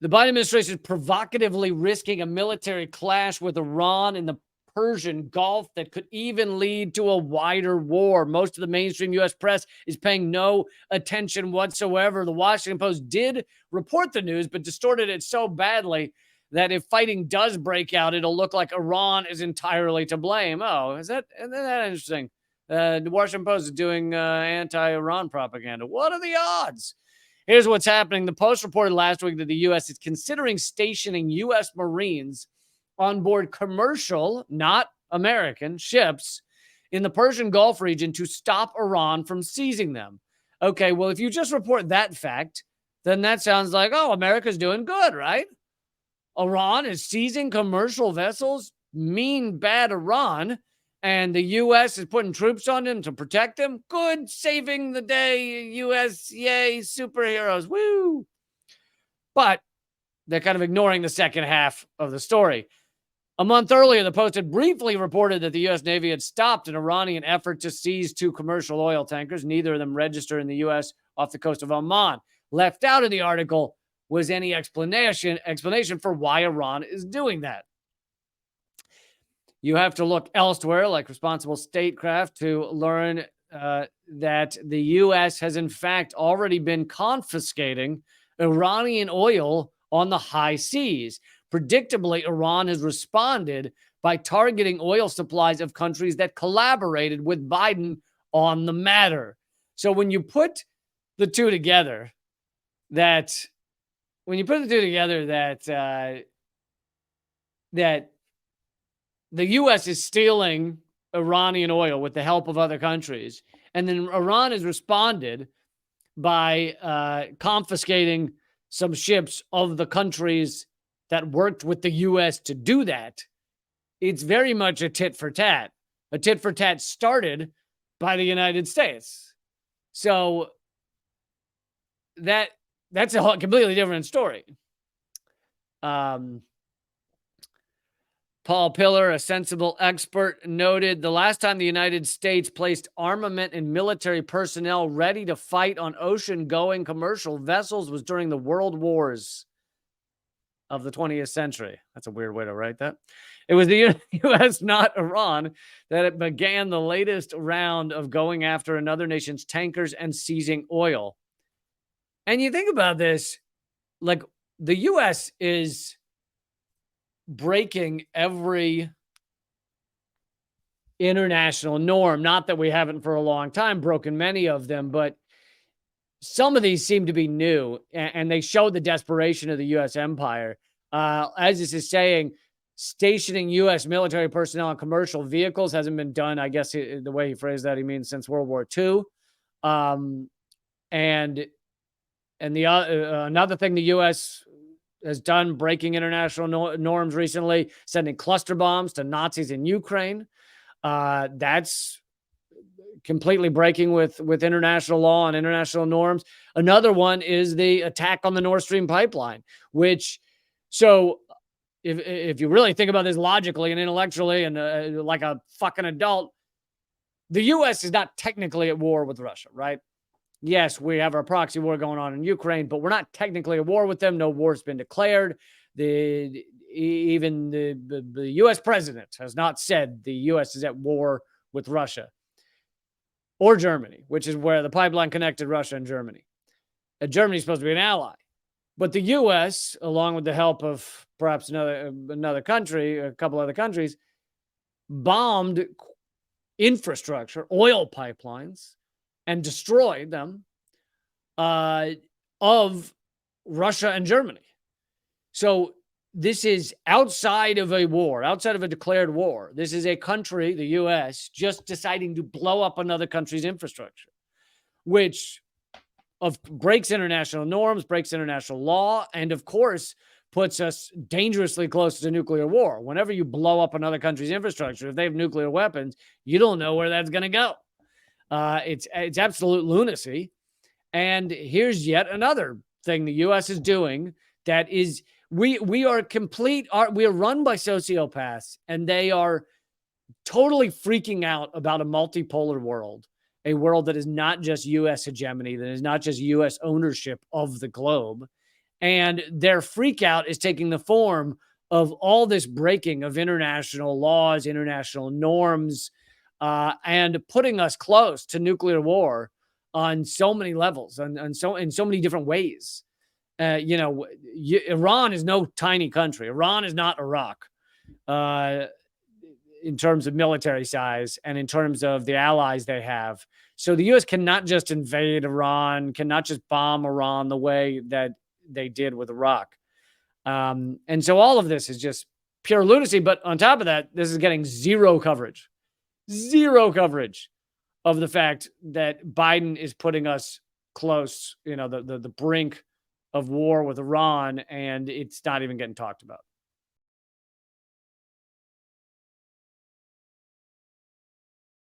The Biden administration is provocatively risking a military clash with Iran in the Persian Gulf that could even lead to a wider war. Most of the mainstream U.S. press is paying no attention whatsoever. The Washington Post did report the news, but distorted it so badly that if fighting does break out, it'll look like Iran is entirely to blame. Oh, isn't that interesting? The Washington Post is doing anti-Iran propaganda. What are the odds? Here's what's happening. The Post reported last week that the U.S. is considering stationing U.S. Marines on board commercial, not American, ships in the Persian Gulf region to stop Iran from seizing them. Okay, well, if you just report that fact, then that sounds like, oh, America's doing good, right? Iran is seizing commercial vessels, mean, bad Iran, and the U.S. is putting troops on them to protect them. Good, saving the day, U.S., yay, superheroes, woo! But they're kind of ignoring the second half of the story. A month earlier, the Post had briefly reported that the U.S. Navy had stopped an Iranian effort to seize 2 commercial oil tankers. Neither of them registered in the U.S. off the coast of Oman. Left out of the article was any explanation for why Iran is doing that. You have to look elsewhere, like Responsible Statecraft, to learn that the U.S. has in fact already been confiscating Iranian oil on the high seas. Predictably, Iran has responded by targeting oil supplies of countries that collaborated with Biden on the matter. So when you put the two together, that the U.S. is stealing Iranian oil with the help of other countries, and then Iran has responded by confiscating some ships of the countries that worked with the U.S. to do that, it's very much a tit for tat. A tit for tat started by the United States. So that's a completely different story. Paul Pillar, a sensible expert, noted the last time the United States placed armament and military personnel ready to fight on ocean-going commercial vessels was during the World Wars of the 20th century. That's a weird way to write that. It was the U.S., not Iran, that it began the latest round of going after another nation's tankers and seizing oil. And you think about this, like the U.S. is breaking every international norm. Not that we haven't for a long time broken many of them, but some of these seem to be new, and they show the desperation of the U.S. empire. As this is saying, stationing U.S. military personnel on commercial vehicles hasn't been done, I guess the way he phrased that, he means since World War II. And another thing the U.S. has done, breaking international norms recently, sending cluster bombs to Nazis in Ukraine. That's completely breaking with international law and international norms. Another one is the attack on the Nord Stream pipeline, which, so if you really think about this logically and intellectually and like a fucking adult, the U.S. is not technically at war with Russia, right? Yes, we have our proxy war going on in Ukraine, but we're not technically at war with them. No war's been declared. Even the U.S. president has not said the U.S. is at war with Russia or Germany, which is where the pipeline connected Russia and Germany. And Germany is supposed to be an ally. But the U.S., along with the help of perhaps another country, a couple other countries, bombed infrastructure, oil pipelines, and destroyed them of Russia and Germany. So this is outside of a war, outside of a declared war. This is a country, the U.S., just deciding to blow up another country's infrastructure, which breaks international norms, breaks international law, and of course puts us dangerously close to nuclear war. Whenever you blow up another country's infrastructure, if they have nuclear weapons, you don't know where that's going to go. It's absolute lunacy. And here's yet another thing the U.S. is doing that is, we are run by sociopaths, and they are totally freaking out about a multipolar world, a world that is not just U.S. hegemony, that is not just U.S. ownership of the globe. And their freak out is taking the form of all this breaking of international laws, international norms, and putting us close to nuclear war on so many levels and so in so many different ways. Iran is no tiny country. Iran is not Iraq. Uh, in terms of military size and in terms of the allies they have. So the US cannot just invade Iran, cannot just bomb Iran the way that they did with Iraq. And so all of this is just pure lunacy. But on top of that, this is getting zero coverage of the fact that Biden is putting us close, the brink of war with Iran, and it's not even getting talked about.